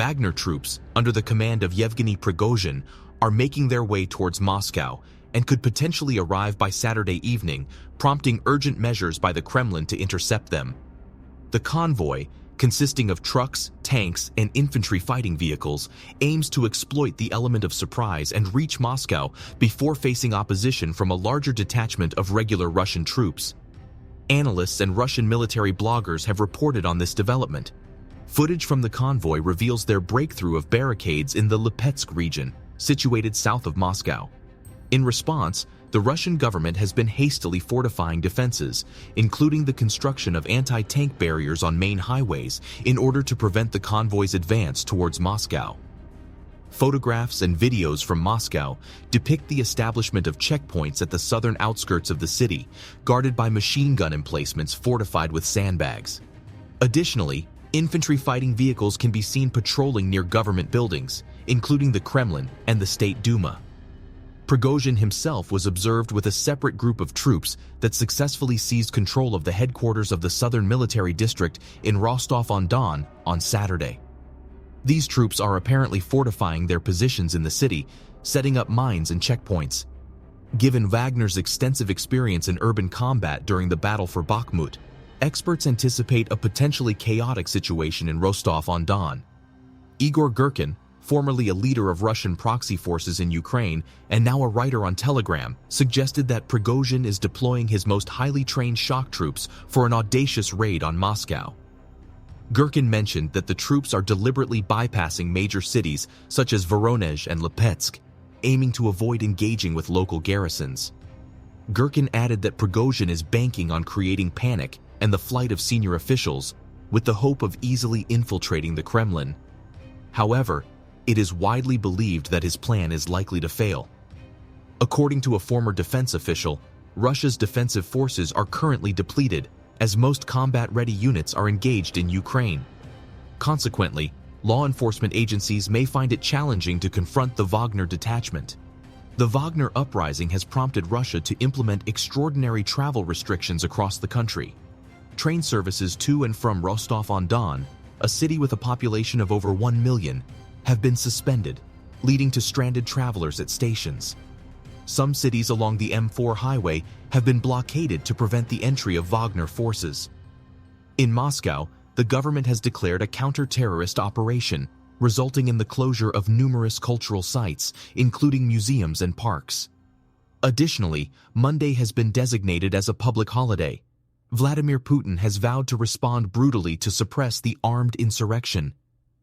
Wagner troops, under the command of Yevgeny Prigozhin, are making their way towards Moscow and could potentially arrive by Saturday evening, prompting urgent measures by the Kremlin to intercept them. The convoy, consisting of trucks, tanks, and infantry fighting vehicles, aims to exploit the element of surprise and reach Moscow before facing opposition from a larger detachment of regular Russian troops. Analysts and Russian military bloggers have reported on this development. Footage from the convoy reveals their breakthrough of barricades in the Lipetsk region, situated south of Moscow. In response, the Russian government has been hastily fortifying defenses, including the construction of anti-tank barriers on main highways in order to prevent the convoy's advance towards Moscow. Photographs and videos from Moscow depict the establishment of checkpoints at the southern outskirts of the city, guarded by machine gun emplacements fortified with sandbags. Additionally, infantry fighting vehicles can be seen patrolling near government buildings, including the Kremlin and the State Duma. Prigozhin himself was observed with a separate group of troops that successfully seized control of the headquarters of the Southern Military District in Rostov-on-Don on Saturday. These troops are apparently fortifying their positions in the city, setting up mines and checkpoints. Given Wagner's extensive experience in urban combat during the battle for Bakhmut, experts anticipate a potentially chaotic situation in Rostov-on-Don. Igor Girkin, formerly a leader of Russian proxy forces in Ukraine and now a writer on Telegram, suggested that Prigozhin is deploying his most highly trained shock troops for an audacious raid on Moscow. Girkin mentioned that the troops are deliberately bypassing major cities such as Voronezh and Lipetsk, aiming to avoid engaging with local garrisons. Girkin added that Prigozhin is banking on creating panic and the flight of senior officials, with the hope of easily infiltrating the Kremlin. However, it is widely believed that his plan is likely to fail. According to a former defense official, Russia's defensive forces are currently depleted, as most combat-ready units are engaged in Ukraine. Consequently, law enforcement agencies may find it challenging to confront the Wagner detachment. The Wagner uprising has prompted Russia to implement extraordinary travel restrictions across the country. Train services to and from Rostov-on-Don, a city with a population of over 1 million, have been suspended, leading to stranded travelers at stations. Some cities along the M4 highway have been blockaded to prevent the entry of Wagner forces. In Moscow, the government has declared a counter-terrorist operation, resulting in the closure of numerous cultural sites, including museums and parks. Additionally, Monday has been designated as a public holiday. Vladimir Putin has vowed to respond brutally to suppress the armed insurrection.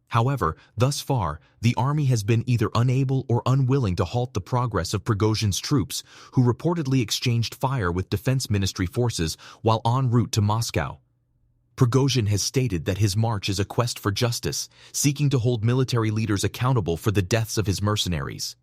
However, thus far, the army has been either unable or unwilling to halt the progress of Prigozhin's troops, who reportedly exchanged fire with Defense Ministry forces while en route to Moscow. Prigozhin has stated that his march is a quest for justice, seeking to hold military leaders accountable for the deaths of his mercenaries.